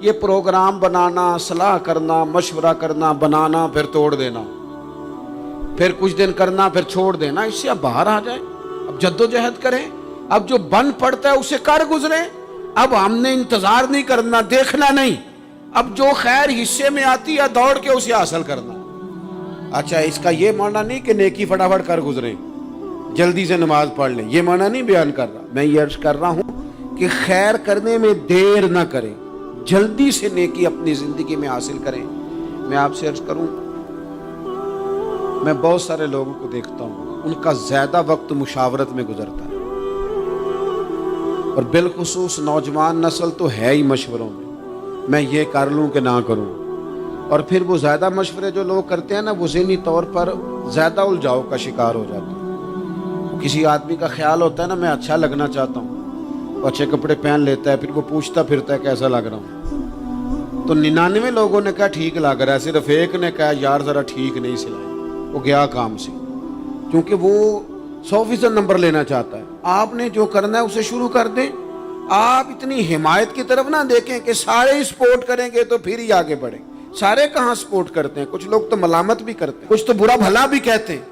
یہ پروگرام بنانا، صلاح کرنا، مشورہ کرنا، بنانا پھر توڑ دینا، پھر کچھ دن کرنا پھر چھوڑ دینا، اس سے اب باہر آ جائیں، اب جد و جہد کریں، اب جو بن پڑتا ہے اسے کر گزریں۔ اب ہم نے انتظار نہیں کرنا، دیکھنا نہیں، اب جو خیر حصے میں آتی ہے دوڑ کے اسے حاصل کرنا۔ اچھا، اس کا یہ معنی نہیں کہ نیکی فٹافٹ کر گزریں، جلدی سے نماز پڑھ لیں، یہ معنی نہیں بیان کر رہا۔ میں یہ عرض کر رہا ہوں کہ خیر کرنے میں دیر نہ کریں، جلدی سے نیکی اپنی زندگی میں حاصل کریں۔ میں آپ سے عرض کروں، میں بہت سارے لوگوں کو دیکھتا ہوں، ان کا زیادہ وقت مشاورت میں گزرتا ہے، اور بالخصوص نوجوان نسل تو ہے ہی مشوروں میں یہ کر لوں کہ نہ کروں، اور پھر وہ زیادہ مشورے جو لوگ کرتے ہیں نا، وہ ذہنی طور پر زیادہ الجھاؤ کا شکار ہو جاتے ہیں۔ کسی آدمی کا خیال ہوتا ہے نا، میں اچھا لگنا چاہتا ہوں، وہ اچھے کپڑے پہن لیتا ہے، پھر وہ پوچھتا پھرتا ہے کیسا لگ رہا ہوں، تو 99 لوگوں نے کہا ٹھیک لگ رہا ہے، صرف ایک نے کہا یار ذرا ٹھیک نہیں سلائی، وہ گیا کام سے، کیونکہ وہ 100% نمبر لینا چاہتا ہے۔ آپ نے جو کرنا ہے اسے شروع کر دیں، آپ اتنی حمایت کی طرف نہ دیکھیں کہ سارے ہی سپورٹ کریں گے تو پھر ہی آگے بڑھیں۔ سارے کہاں سپورٹ کرتے ہیں، کچھ لوگ تو ملامت بھی کرتے ہیں، کچھ تو برا بھلا بھی کہتے ہیں،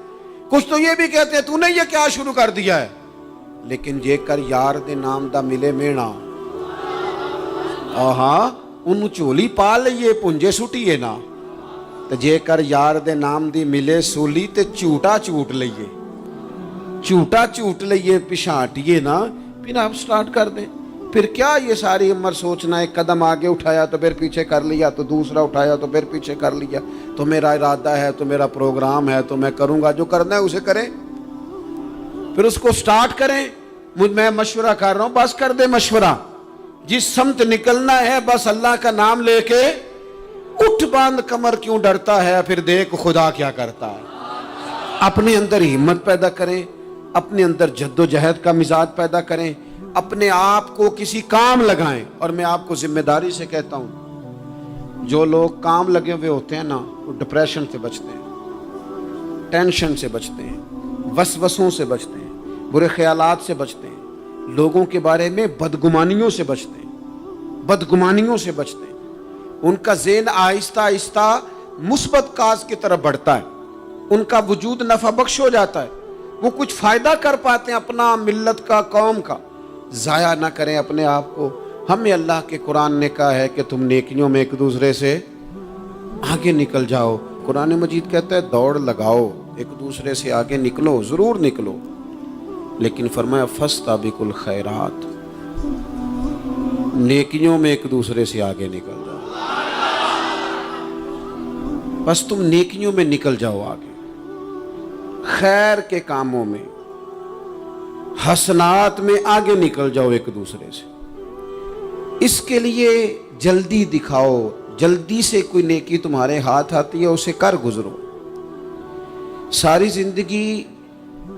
کچھ تو یہ بھی کہتے ہیں تو نے یہ کیا شروع کر دیا ہے۔ لیکن جے کر یار دے نام دا ملے مینا، آہاں انہوں چولی پا لئیے پنجے سٹیے نا، تو جے کر یار دے نام دی ملے سولی تے چوٹا چوٹ لئیے، چوٹا چوٹ لئیے پشانٹیے نا، پھر آپ سٹارٹ کر دیں۔ پھر کیا یہ ساری عمر سوچنا، ایک قدم آگے اٹھایا تو پھر پیچھے کر لیا، تو دوسرا اٹھایا تو پھر پیچھے کر لیا، تو میرا ارادہ ہے، تو میرا پروگرام ہے، تو میں کروں گا، جو کرنا ہے اسے کریں، پھر اس کو سٹارٹ کریں۔ میں مشورہ کر رہا ہوں، بس کر دے مشورہ، جس سمت نکلنا ہے بس اللہ کا نام لے کے اٹھ، باندھ کمر کیوں ڈرتا ہے، پھر دیکھ خدا کیا کرتا ہے۔ اپنے اندر ہمت پیدا کریں، اپنے اندر جد و جہد کا مزاج پیدا کریں، اپنے آپ کو کسی کام لگائیں۔ اور میں آپ کو ذمہ داری سے کہتا ہوں، جو لوگ کام لگے ہوئے ہوتے ہیں نا، وہ ڈپریشن سے بچتے ہیں، ٹینشن سے بچتے ہیں، وسوسوں سے بچتے ہیں، برے خیالات سے بچتے ہیں، لوگوں کے بارے میں بدگمانیوں سے بچتے ہیں، بدگمانیوں سے بچتے ہیں۔ ان کا ذہن آہستہ آہستہ مثبت کاز کی طرف بڑھتا ہے، ان کا وجود نفع بخش ہو جاتا ہے، وہ کچھ فائدہ کر پاتے ہیں اپنا، ملت کا، قوم کا۔ ضائع نہ کریں اپنے آپ کو۔ ہمیں اللہ کے قرآن نے کہا ہے کہ تم نیکیوں میں ایک دوسرے سے آگے نکل جاؤ۔ قرآن مجید کہتا ہے دوڑ لگاؤ، ایک دوسرے سے آگے نکلو، ضرور نکلو، لیکن فرمایا فاستبقوا الخیرات، نیکیوں میں ایک دوسرے سے آگے نکل جاؤ، بس تم نیکیوں میں نکل جاؤ آگے، خیر کے کاموں میں، حسنات میں آگے نکل جاؤ ایک دوسرے سے۔ اس کے لیے جلدی دکھاؤ، جلدی سے کوئی نیکی تمہارے ہاتھ آتی ہے اسے کر گزرو۔ ساری زندگی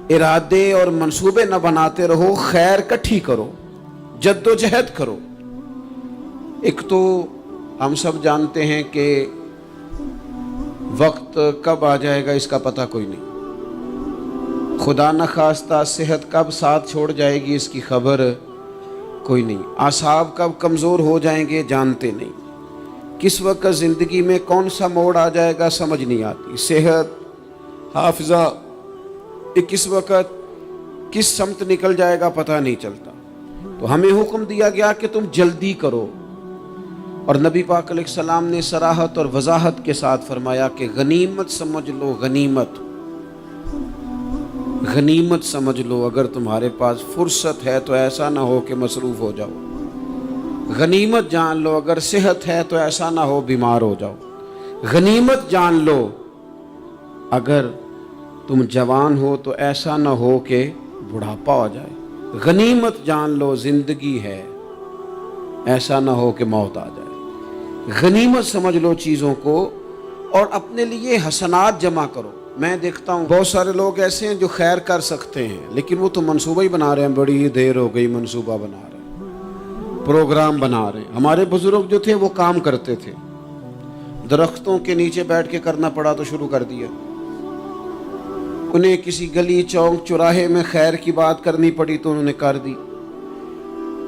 ارادے اور منصوبے نہ بناتے رہو، خیر کٹھی کرو، جد و جہد کرو۔ ایک تو ہم سب جانتے ہیں کہ وقت کب آ جائے گا اس کا پتہ کوئی نہیں، خدا نخواستہ صحت کب ساتھ چھوڑ جائے گی اس کی خبر کوئی نہیں، اعصاب کب کمزور ہو جائیں گے جانتے نہیں، کس وقت زندگی میں کون سا موڑ آ جائے گا سمجھ نہیں آتی، صحت، حافظہ کس وقت کس سمت نکل جائے گا پتہ نہیں چلتا۔ تو ہمیں حکم دیا گیا کہ تم جلدی کرو، اور نبی پاک علیہ السلام نے صراحت اور وضاحت کے ساتھ فرمایا کہ غنیمت سمجھ لو، غنیمت غنیمت سمجھ لو، اگر تمہارے پاس فرصت ہے تو ایسا نہ ہو کہ مصروف ہو جاؤ، غنیمت جان لو اگر صحت ہے تو ایسا نہ ہو بیمار ہو جاؤ، غنیمت جان لو اگر تم جوان ہو تو ایسا نہ ہو کہ بڑھاپا ہو جائے، غنیمت جان لو زندگی ہے، ایسا نہ ہو کہ موت آ جائے۔ غنیمت سمجھ لو چیزوں کو، اور اپنے لیے حسنات جمع کرو۔ میں دیکھتا ہوں بہت سارے لوگ ایسے ہیں جو خیر کر سکتے ہیں، لیکن وہ تو منصوبہ ہی بنا رہے ہیں، بڑی دیر ہو گئی منصوبہ بنا رہے ہیں، پروگرام بنا رہے ہیں۔ ہمارے بزرگ جو تھے وہ کام کرتے تھے، درختوں کے نیچے بیٹھ کے کرنا پڑا تو شروع کر دیا، انہیں کسی گلی چوک چوراہے میں خیر کی بات کرنی پڑی تو انہوں نے کر دی،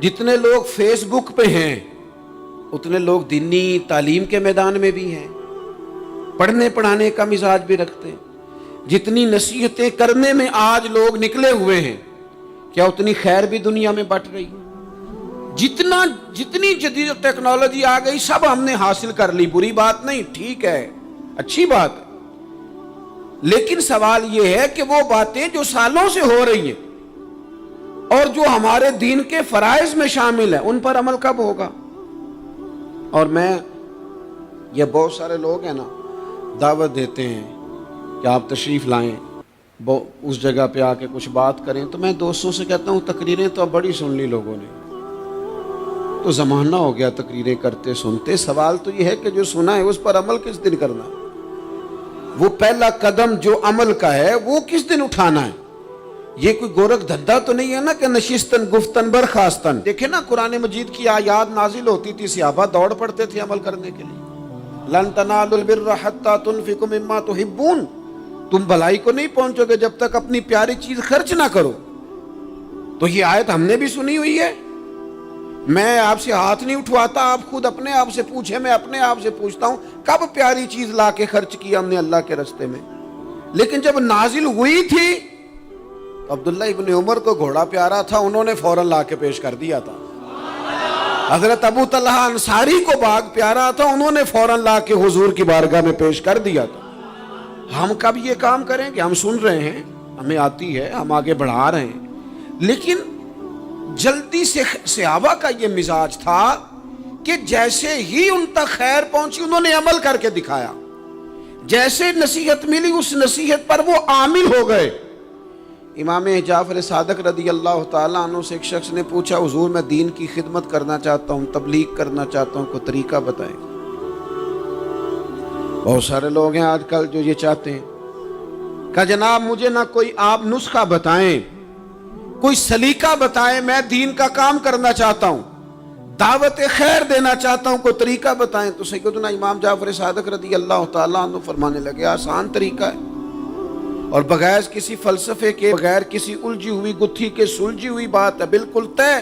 جتنے لوگ فیس بک پہ ہیں اتنے لوگ دینی تعلیم کے میدان میں بھی ہیں، پڑھنے پڑھانے کا مزاج بھی رکھتے ہیں۔ جتنی نصیحتیں کرنے میں آج لوگ نکلے ہوئے ہیں، کیا اتنی خیر بھی دنیا میں بٹ رہی؟ جتنی جدید ٹیکنالوجی آ گئی سب ہم نے حاصل کر لی، بری بات نہیں، ٹھیک ہے، اچھی بات ہے، لیکن سوال یہ ہے کہ وہ باتیں جو سالوں سے ہو رہی ہیں اور جو ہمارے دین کے فرائض میں شامل ہیں ان پر عمل کب ہوگا؟ اور میں یہ بہت سارے لوگ ہیں نا دعوت دیتے ہیں کہ آپ تشریف لائیں، اس جگہ پہ آ کے کچھ بات کریں، تو میں دوستوں سے کہتا ہوں تقریریں تو اب بڑی سن لی لوگوں نے، تو زمانہ ہو گیا تقریریں کرتے سنتے، سوال تو یہ ہے کہ جو سنا ہے اس پر عمل کس دن کرنا ہے؟ وہ پہلا قدم جو عمل کا ہے وہ کس دن اٹھانا ہے؟ یہ کوئی گورکھ دھندا تو نہیں ہے نا کہ نشستن گفتن برخاستن۔ دیکھیں نا قرآن مجید کی آیات نازل ہوتی تھی، صحابہ دوڑ پڑتے تھے عمل کرنے کے لیے۔ لن تنالوا البر حتى تنفقوا مما تحبون، تم بھلائی کو نہیں پہنچو گے جب تک اپنی پیاری چیز خرچ نہ کرو۔ تو یہ آیت ہم نے بھی سنی ہوئی ہے، میں آپ سے ہاتھ نہیں اٹھواتا، آپ خود اپنے آپ سے پوچھیں، میں اپنے آپ سے پوچھتا ہوں کب پیاری چیز لا کے خرچ کیا ہم نے اللہ کے راستے میں؟ لیکن جب نازل ہوئی تھی عبداللہ ابن عمر کو گھوڑا پیارا تھا، انہوں نے فوراً لا کے پیش کر دیا تھا۔ حضرت ابو طلحہ انصاری کو باغ پیارا تھا، انہوں نے فوراً لا کے حضور کی بارگاہ میں پیش کر دیا تھا۔ ہم کب یہ کام کریں کہ ہم سن رہے ہیں، ہمیں آتی ہے، ہم آگے بڑھا رہے ہیں، لیکن جلدی سے صحابہ کا یہ مزاج تھا کہ جیسے ہی ان تک خیر پہنچی انہوں نے عمل کر کے دکھایا، جیسے نصیحت ملی اس نصیحت پر وہ عامل ہو گئے۔ امام جعفر صادق رضی اللہ تعالیٰ عنہ سے ایک شخص نے پوچھا حضور میں دین کی خدمت کرنا چاہتا ہوں، تبلیغ کرنا چاہتا ہوں، کوئی طریقہ بتائیں۔ بہت سارے لوگ ہیں آج کل جو یہ چاہتے ہیں کہ جناب مجھے نہ کوئی آپ نسخہ بتائیں، کوئی سلیقہ بتائیں، میں دین کا کام کرنا چاہتا ہوں، دعوت خیر دینا چاہتا ہوں، کوئی طریقہ بتائیں۔ تو سیدنا امام جعفر صادق رضی اللہ تعالیٰ عنہ فرمانے لگے آسان طریقہ ہے، اور بغیر کسی فلسفے کے، بغیر کسی الجھی ہوئی گتھی کے سلجھی ہوئی بات ہے، بالکل طے۔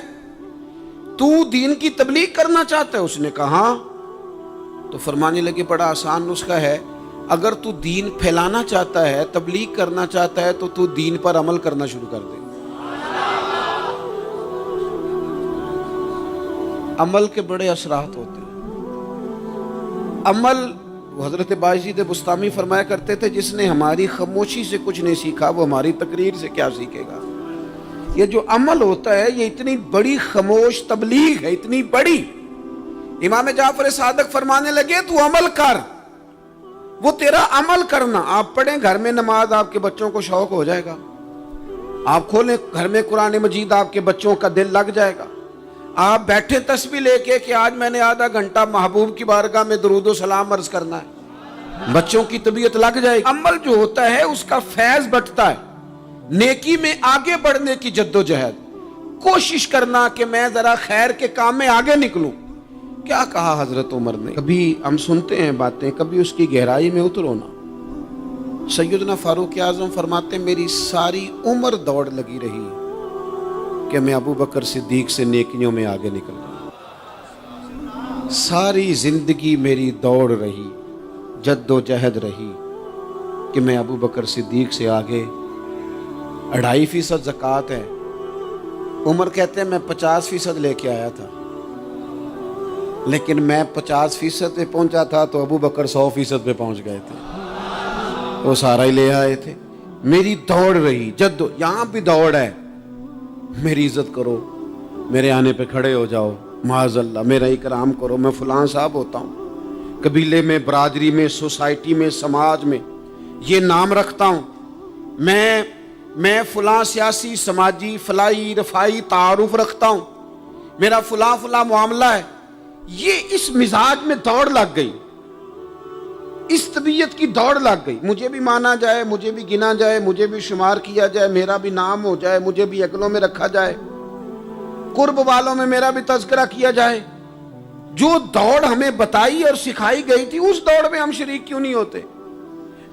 تو دین کی تبلیغ کرنا چاہتا ہے؟ اس نے کہا ہاں۔ تو فرمانے لگے بڑا آسان نسخہ ہے، اگر تو دین پھیلانا چاہتا ہے، تبلیغ کرنا چاہتا ہے، تو دین پر عمل کرنا شروع کر دے۔ عمل کے بڑے اثرات ہوتے ہیں۔ عمل، حضرت باجید بستامی فرمایا کرتے تھے جس نے ہماری خاموشی سے کچھ نہیں سیکھا وہ ہماری تقریر سے کیا سیکھے گا۔ یہ جو عمل ہوتا ہے یہ اتنی بڑی خاموش تبلیغ ہے، اتنی بڑی۔ امام جعفر صادق فرمانے لگے تو عمل کر، وہ تیرا عمل کرنا۔ آپ پڑھیں گھر میں نماز، آپ کے بچوں کو شوق ہو جائے گا، آپ کھولیں گھر میں قرآن مجید، آپ کے بچوں کا دل لگ جائے گا۔ آپ بیٹھے تسبیح لے کے کہ آج میں نے آدھا گھنٹہ محبوب کی بارگاہ میں درود و سلام عرض کرنا ہے، بچوں کی طبیعت لگ جائے گی۔ عمل جو ہوتا ہے اس کا فیض بٹتا ہے، نیکی میں آگے بڑھنے کی جدوجہد، کوشش کرنا کہ میں ذرا خیر کے کام میں آگے نکلوں۔ کیا کہا حضرت عمر نے؟ کبھی ہم سنتے ہیں باتیں، کبھی اس کی گہرائی میں اترو نا۔ سیدنا فاروق اعظم فرماتے میری ساری عمر دوڑ لگی رہی کہ میں ابو بکر صدیق سے نیکیوں میں آگے نکل رہا، ساری زندگی میری دوڑ رہی، جد و جہد رہی کہ میں ابو بکر صدیق سے آگے۔ 2.5% زکوٰۃ ہے، عمر کہتے ہیں میں 50% لے کے آیا تھا، لیکن میں 50% پہ پہنچا تھا تو ابو بکر 100% پہ پہنچ گئے تھے، وہ سارا ہی لے آئے تھے۔ میری دوڑ رہی، یہاں بھی دوڑ ہے، میری عزت کرو، میرے آنے پہ کھڑے ہو جاؤ، معاذ اللہ میرا اکرام کرو، میں فلاں صاحب ہوتا ہوں، قبیلے میں، برادری میں، سوسائٹی میں، سماج میں یہ نام رکھتا ہوں، میں فلاں سیاسی، سماجی، فلاحی، رفائی تعارف رکھتا ہوں، میرا فلاں معاملہ ہے۔ یہ اس مزاج میں دوڑ لگ گئی، اس طبیعت کی دوڑ لگ گئی، مجھے بھی مانا جائے، مجھے بھی گنا جائے، مجھے بھی شمار کیا جائے، میرا بھی نام ہو جائے، مجھے بھی اگلوں میں رکھا جائے، قرب والوں میں میرا بھی تذکرہ کیا جائے۔ جو دوڑ ہمیں بتائی اور سکھائی گئی تھی اس دوڑ میں ہم شریک کیوں نہیں ہوتے،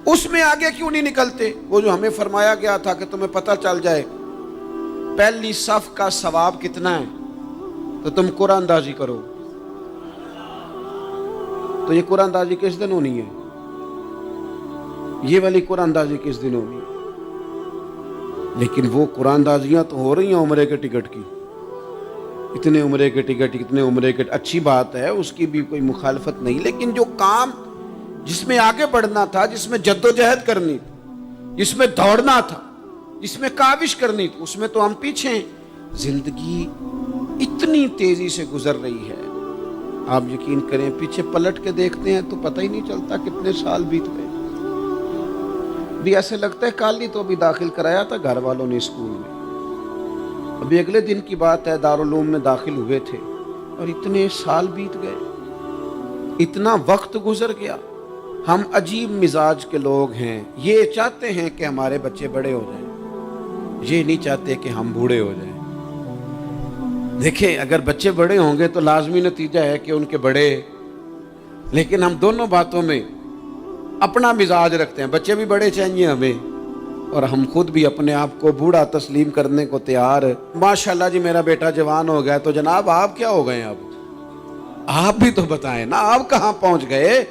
اس میں آگے کیوں نہیں نکلتے؟ وہ جو ہمیں فرمایا گیا تھا کہ تمہیں پتہ چل جائے پہلی صف کا ثواب کتنا ہے، تو تم قرآن اندازی کرو. تو یہ قرآن اندازی کس دن ہونی ہے؟ یہ والی قرآن اندازی کس دن ہونی ہے؟ لیکن وہ قرآن اندازیاں تو ہو رہی ہیں عمرے کے ٹکٹ کی. اتنے عمرے کے ٹکٹ، اتنے عمرے کے، اچھی بات ہے، اس کی بھی کوئی مخالفت نہیں، لیکن جو کام جس میں آگے بڑھنا تھا، جس میں جد و جہد کرنی تھی، جس میں دوڑنا تھا، جس میں کاوش کرنی تھی، اس میں تو ہم پیچھے ہیں. زندگی اتنی تیزی سے گزر رہی ہے، آپ یقین کریں پیچھے پلٹ کے دیکھتے ہیں تو پتہ ہی نہیں چلتا کتنے سال بیت گئے. بھی ایسے لگتا ہے کل ہی تو ابھی داخل کرایا تھا گھر والوں نے اسکول میں، ابھی اگلے دن کی بات ہے دارالعلوم میں داخل ہوئے تھے اور اتنے سال بیت گئے، اتنا وقت گزر گیا. ہم عجیب مزاج کے لوگ ہیں، یہ چاہتے ہیں کہ ہمارے بچے بڑے ہو جائیں، یہ نہیں چاہتے کہ ہم بوڑھے ہو جائیں. دیکھیں اگر بچے بڑے ہوں گے تو لازمی نتیجہ ہے کہ ان کے بڑے، لیکن ہم دونوں باتوں میں اپنا مزاج رکھتے ہیں. بچے بھی بڑے چاہیے ہمیں اور ہم خود بھی اپنے آپ کو بوڑھا تسلیم کرنے کو تیار. ماشاءاللہ جی میرا بیٹا جوان ہو گیا، تو جناب آپ کیا ہو گئے؟ اب آپ بھی تو بتائیں نا، آپ کہاں پہنچ گئے؟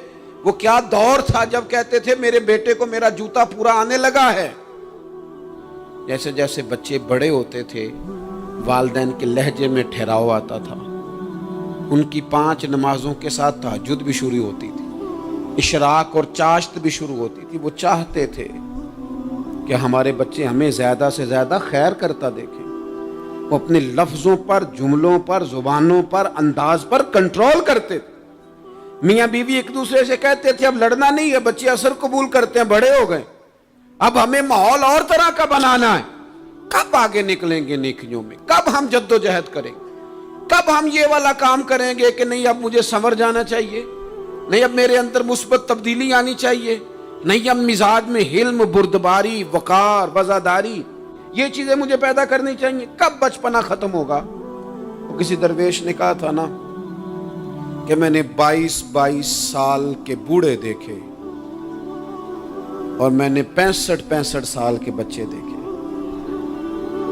وہ کیا دور تھا جب کہتے تھے میرے بیٹے کو میرا جوتا پورا آنے لگا ہے. جیسے جیسے بچے بڑے ہوتے تھے والدین کے لہجے میں ٹھہراؤ آتا تھا، ان کی 5 نمازوں کے ساتھ تہجد بھی شروع ہوتی تھی، اشراق اور چاشت بھی شروع ہوتی تھی. وہ چاہتے تھے کہ ہمارے بچے ہمیں زیادہ سے زیادہ خیر کرتا دیکھیں. وہ اپنے لفظوں پر، جملوں پر، زبانوں پر، انداز پر کنٹرول کرتے تھے. میاں بیوی ایک دوسرے سے کہتے تھے اب لڑنا نہیں ہے، بچے اثر قبول کرتے ہیں، بڑے ہو گئے، اب ہمیں ماحول اور طرح کا بنانا ہے. کب آگے نکلیں گے نیکیوں میں؟ کب ہم جد و جہد کریں گے؟ کب ہم یہ والا کام کریں گے کہ نہیں اب مجھے سنور جانا چاہیے، نہیں اب میرے اندر مثبت تبدیلی آنی چاہیے، نہیں اب مزاج میں حلم، بردباری، وقار، وفاداری، یہ چیزیں مجھے پیدا کرنی چاہیے. کب بچپنا ختم ہوگا؟ وہ کسی درویش نے کہا تھا نا کہ میں نے 22 سال کے بوڑھے دیکھے اور میں نے 65 سال کے بچے دیکھے.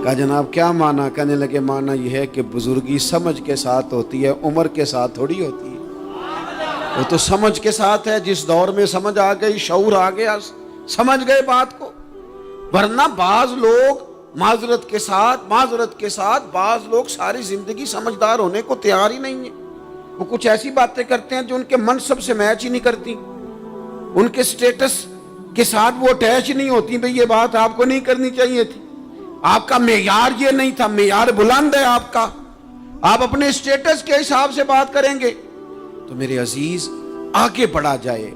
کہا جناب کیا معنی؟ کہنے لگے معنی یہ ہے کہ بزرگی سمجھ کے ساتھ ہوتی ہے، عمر کے ساتھ تھوڑی ہوتی ہے. وہ تو سمجھ کے ساتھ ہے، جس دور میں سمجھ آ گئی، شعور آ گیا، سمجھ گئے بات کو. ورنہ بعض لوگ معذرت کے ساتھ بعض لوگ ساری زندگی سمجھدار ہونے کو تیار ہی نہیں ہیں. وہ کچھ ایسی باتیں کرتے ہیں جو ان کے منصب سے میچ ہی نہیں کرتی، ان کے سٹیٹس کے ساتھ وہ اٹیچ نہیں ہوتی. بھئی یہ بات آپ کو نہیں کرنی چاہیے تھی، آپ کا معیار یہ نہیں تھا، معیار بلند ہے آپ کا، آپ اپنے سٹیٹس کے حساب سے بات کریں گے. تو میرے عزیز آگے بڑھا جائے.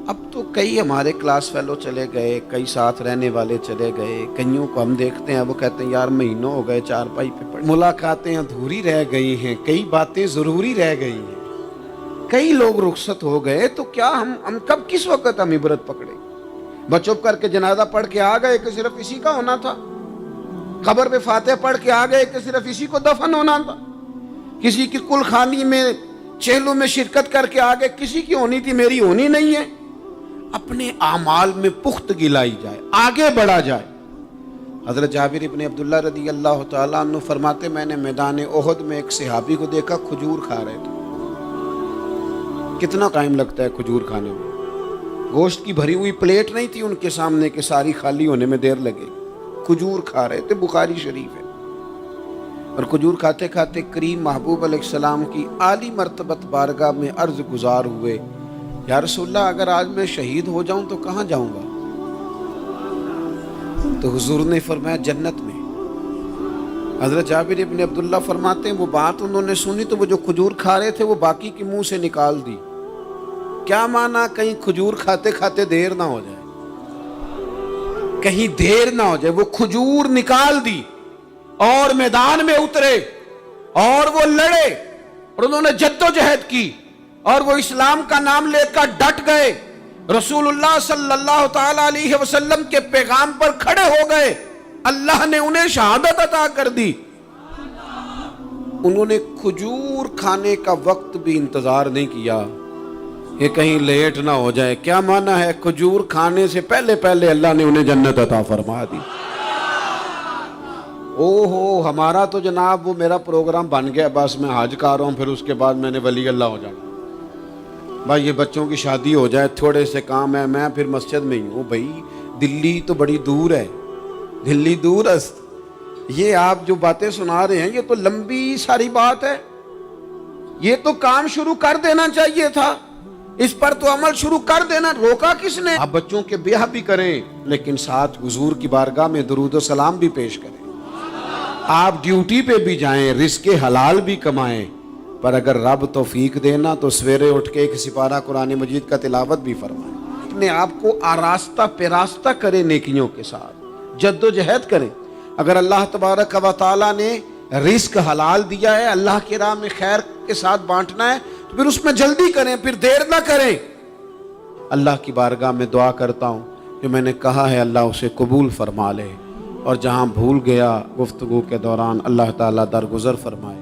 اب تو کئی ہمارے کلاس فیلو چلے گئے، کئی ساتھ رہنے والے چلے گئے، کئیوں کو ہم دیکھتے ہیں وہ کہتے ہیں یار مہینوں ہو گئے چارپائی پہ پڑے، ملاقاتیں ادھوری رہ گئی ہیں، کئی باتیں ضروری رہ گئی ہیں، کئی لوگ رخصت ہو گئے. تو کیا ہم کب کس وقت ہم عبرت پکڑے؟ بس چپ کر کے جنازہ پڑھ کے آ گئے کہ صرف اسی کا ہونا تھا، قبر پہ فاتحہ پڑھ کے آ گئے کہ صرف اسی کو دفن ہونا تھا، کسی کی کل خانی میں چہلوں میں شرکت کر کے آگے کسی کی ہونی تھی، میری ہونی نہیں ہے. اپنے اعمال میں پختگی لائی جائے، آگے بڑھا جائے. حضرت جابر ابن عبداللہ رضی اللہ تعالیٰ عنہ فرماتے میں نے میدان احد میں ایک صحابی کو دیکھا کھجور کھا رہے تھے. کتنا ٹائم لگتا ہے کھجور کھانے میں؟ گوشت کی بھری ہوئی پلیٹ نہیں تھی ان کے سامنے کہ ساری خالی ہونے میں دیر لگے. کھجور کھا رہے تھے، بخاری شریف ہے. اور کھجور کھاتے کھاتے کریم محبوب علیہ السلام کی عالی مرتبت بارگاہ میں عرض گزار ہوئے یا رسول اللہ اگر آج میں شہید ہو جاؤں تو کہاں جاؤں گا؟ تو حضور نے فرمایا جنت میں. حضرت جابر ابن عبداللہ فرماتے ہیں وہ بات انہوں نے سنی تو وہ جو کھجور کھا رہے تھے وہ باقی کے منہ سے نکال دی. کیا معنی؟ کہیں کھجور کھاتے کھاتے دیر نہ ہو جائے، کہیں دیر نہ ہو جائے. وہ کھجور نکال دی اور میدان میں اترے اور وہ لڑے اور انہوں نے جد و جہد کی اور وہ اسلام کا نام لے کر ڈٹ گئے، رسول اللہ صلی اللہ تعالی علیہ وسلم کے پیغام پر کھڑے ہو گئے. اللہ نے انہیں شہادت عطا کر دی. انہوں نے کھجور کھانے کا وقت بھی انتظار نہیں کیا کہ کہیں لیٹ نہ ہو جائے. کیا معنی ہے؟ کھجور کھانے سے پہلے اللہ نے انہیں جنت عطا فرما دی. اوہو ہمارا تو جناب وہ میرا پروگرام بن گیا، بس میں حج کر رہا ہوں، پھر اس کے بعد میں نے ولی اللہ ہو جانا، بھائی یہ بچوں کی شادی ہو جائے، تھوڑے سے کام ہے، میں پھر مسجد میں ہی ہوں۔ بھائی دلی تو بڑی دور ہے، دلی دور است، یہ آپ جو باتیں سنا رہے ہیں یہ تو لمبی ساری بات ہے، یہ تو کام شروع کر دینا چاہیے تھا، اس پر تو عمل شروع کر دینا، روکا کس نے؟ آپ بچوں کے بیاہ بھی کریں لیکن ساتھ حضور کی بارگاہ میں درود و سلام بھی پیش کریں، آپ ڈیوٹی پہ بھی جائیں، رزق حلال بھی کمائیں، پر اگر رب توفیق دینا تو سویرے اٹھ کے ایک سپارہ قرآن مجید کا تلاوت بھی فرمائیں، اپنے آپ کو آراستہ پیراستہ کریں، نیکیوں کے ساتھ جد و جہد کریں۔ اگر اللہ تبارک و تعالیٰ نے رزق حلال دیا ہے، اللہ کی راہ میں خیر کے ساتھ بانٹنا ہے، تو پھر اس میں جلدی کریں، پھر دیر نہ کریں۔ اللہ کی بارگاہ میں دعا کرتا ہوں جو میں نے کہا ہے اللہ اسے قبول فرما لے، اور جہاں بھول گیا گفتگو کے دوران اللہ تعالیٰ درگزر فرمائے۔